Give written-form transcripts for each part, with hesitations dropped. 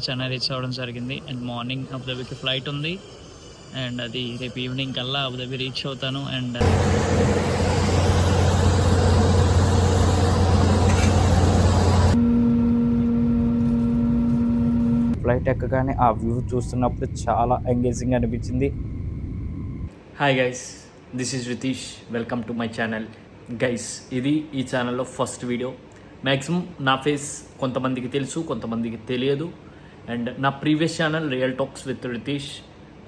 Chennai reach అవ్వడం జరిగింది. And morning అబుదాబికి ఫ్లైట్ ఉంది. అండ్ అది రేపు ఈవినింగ్ కల్లా అబుదాబి రీచ్ అవుతాను. అండ్ ఫ్లైట్ ఎక్కగానే ఆ వ్యూ చూస్తున్నప్పుడు చాలా ఎంగేజింగ్ అనిపించింది. Hi guys, this is Ritish. Welcome to my channel. Guys, ఇది ఈ ఛానల్లో ఫస్ట్ వీడియో. మ్యాక్సిమం నా ఫేస్ కొంతమందికి తెలుసు, కొంతమందికి తెలియదు. అండ్ నా previous channel real talks with Ritish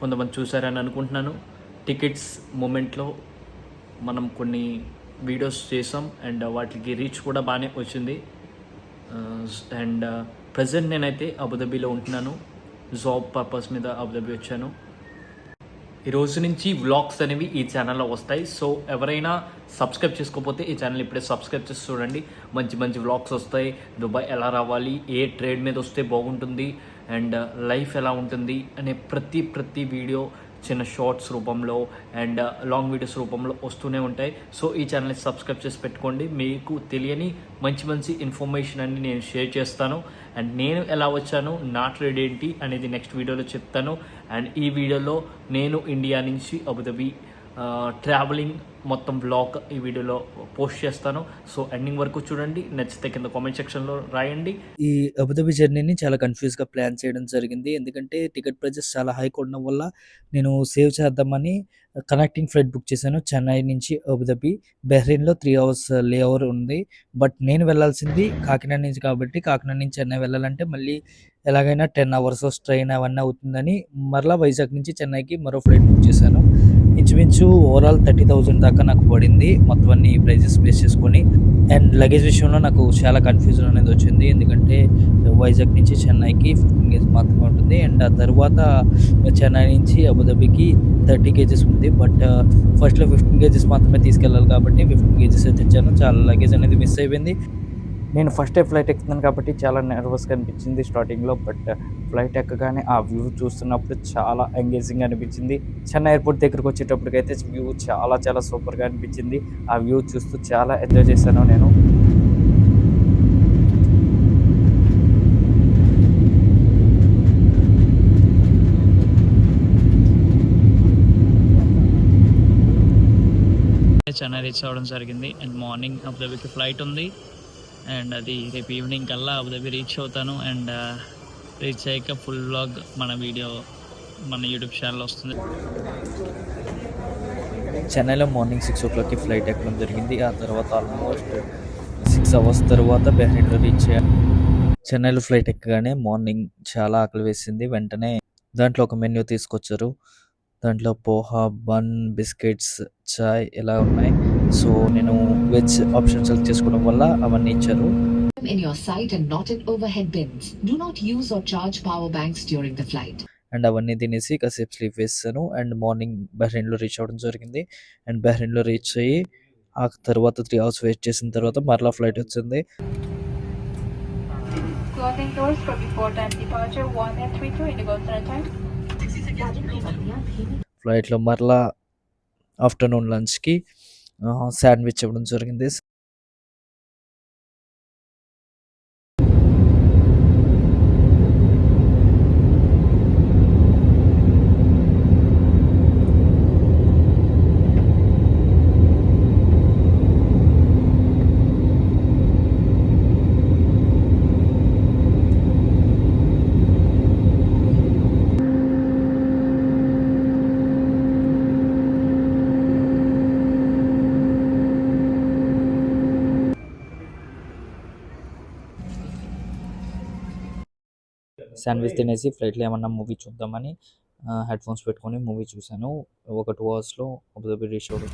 కొంతమంది చూసారని అనుకుంటున్నాను. టికెట్స్ మూమెంట్లో మనం కొన్ని వీడియోస్ చేసాం అండ్ వాటికి రీచ్ కూడా బాగానే వచ్చింది. అండ్ ప్రజెంట్ నేనైతే అబుదాబిలో ఉంటున్నాను. జాబ్ పర్పస్ మీద అబుదాబి వచ్చాను. ఈ రోజు నుంచి వ్లాగ్స్ అనేవి ఈ ఛానల్లో వస్తాయి. సో ఎవరైనా సబ్స్క్రైబ్ చేసుకోకపోతే ఈ ఛానల్ ఇప్పుడే సబ్స్క్రైబ్ చేసి చూడండి. మంచి మంచి వ్లాగ్స్ వస్తాయి. దుబాయ్ ఎలా రావాలి, ఏ ట్రేడ్ మీద వస్తే బాగుంటుంది, అండ్ లైఫ్ ఎలా ఉంటుంది అనే ప్రతి వీడియో చిన్న షార్ట్స్ రూపంలో అండ్ లాంగ్ వీడియోస్ రూపంలో వస్తూనే ఉంటాయి. సో ఈ ఛానల్ని సబ్స్క్రైబ్ చేసి పెట్టుకోండి. మీకు తెలియని మంచి ఇన్ఫర్మేషన్ అన్ని నేను షేర్ చేస్తాను. అండ్ నేను ఎలా వచ్చాను, నా ట్రేడ్ ఏంటి అనేది నెక్స్ట్ వీడియోలో చెప్తాను. అండ్ ఈ వీడియోలో నేను ఇండియా నుంచి అబుదాబి ట్రావెలింగ్ మొత్తం బ్లాగ్ ఈ వీడియోలో పోస్ట్ చేస్తాను. సో ఎండింగ్ వరకు చూడండి. నచ్చితే కింద కామెంట్ సెక్షన్లో రాయండి. ఈ అబుదాబి జర్నీని చాలా కన్ఫ్యూజ్గా ప్లాన్ చేయడం జరిగింది. ఎందుకంటే టికెట్ ప్రైజెస్ చాలా హై ఉండడం వల్ల నేను సేవ్ చేద్దామని కనెక్టింగ్ ఫ్లైట్ బుక్ చేశాను. చెన్నై నుంచి అబుదాబి. బహ్రెయిన్లో 3 hours లే ఓవర్ ఉంది. బట్ నేను వెళ్ళాల్సింది కాకినాడ నుంచి కాబట్టి కాకినాడ నుంచి చెన్నై వెళ్ళాలంటే మళ్ళీ ఎలాగైనా 10 hours ట్రైన్ అవన్నీ అవుతుందని మరలా వైజాగ్ నుంచి చెన్నైకి మరో ఫ్లైట్ బుక్ చేశాను. ఇంచుమించు ఓవరాల్ 30,000 దాకా నాకు పడింది మొత్తం అన్ని ప్రైజెస్ బేస్ చేసుకొని. అండ్ లగేజ్ విషయంలో నాకు చాలా కన్ఫ్యూజన్ అనేది వచ్చింది. ఎందుకంటే వైజాగ్ నుంచి చెన్నైకి 15 kgs మాత్రమే ఉంటుంది. అండ్ ఆ తర్వాత చెన్నై నుంచి అబుదాబికి 30 kgs ఉంది. బట్ ఫస్ట్లో 15 kgs మాత్రమే తీసుకెళ్ళాలి కాబట్టి 15 kgs తెచ్చాను. చాలా లగేజ్ అనేది మిస్ అయిపోయింది. నేను ఫస్ట్ టైం ఫ్లైట్ ఎక్కుతున్నాను కాబట్టి చాలా నర్వస్గా అనిపించింది స్టార్టింగ్లో. బట్ ఫ్లైట్ ఎక్కగానే ఆ వ్యూ చూస్తున్నప్పుడు చాలా ఎంగేజింగ్ అనిపించింది. చెన్నై ఎయిర్పోర్ట్ దగ్గరకు వచ్చేటప్పటికైతే వ్యూ చాలా సూపర్గా అనిపించింది. ఆ వ్యూ చూస్తూ చాలా ఎంజాయ్ చేశాను నేను. చెన్నై రీచ్ అవ్వడం జరిగింది. అండ్ మార్నింగ్ అబుదాబికి ఫ్లైట్ ఉంది. అండ్ అది రేపు ఈవినింగ్ కల్లా అబుదాబి రీచ్ అవుతాను. అండ్ రీచ్ అయ్యాక ఫుల్ వ్లాగ్ మన వీడియో మన యూట్యూబ్ ఛానల్ వస్తుంది. చెన్నైలో మార్నింగ్ 6 o'clockకి ఫ్లైట్ ఎక్కడం జరిగింది. ఆ తర్వాత ఆల్మోస్ట్ 6 hours తర్వాత బహ్రెయిన్లో రీచ్ అయ్యాను. చెన్నైలో ఫ్లైట్ ఎక్కగానే మార్నింగ్ చాలా ఆకలి వేసింది. వెంటనే దాంట్లో ఒక మెన్యూ తీసుకొచ్చారు. దాంట్లో పోహా, బన్, బిస్కెట్స్, చాయ్ ఇలా ఉన్నాయి. సో నేను వెజ్ ఆప్షన్ సెలెక్ట్ చేసుకోవడం వల్ల అవన్నీ ఇచ్చారు. In your sight and not in overhead bins. Do not use or charge power banks during the flight. And అవన్నీ తినేసి కాసేపు స్లీప్ వేసాను. అండ్ మార్నింగ్ బహ్రెయిన్లో రీచ్ అవ్వడం జరిగింది. అండ్ బహ్రెయిన్లో రీచ్ అయ్యి ఆ తర్వాత 3 hours వెయిట్ చేసిన తర్వాత మరలా ఫ్లైట్ వచ్చింది. Closing doors for before time departure 1 and 32 Indigo Standard Time. ఫ్లైట్లో మరలా ఆఫ్టర్నూన్ లంచ్కి శాండ్విచ్ ఇవ్వడం జరిగింది. శాండ్విచ్ తినేసి ఫ్లైట్లో ఏమన్నా మూవీ చూద్దామని హెడ్ ఫోన్స్ పెట్టుకొని మూవీ చూశాను. ఒక 2 hours అబుదాబి రీచ్ అవ్వడం.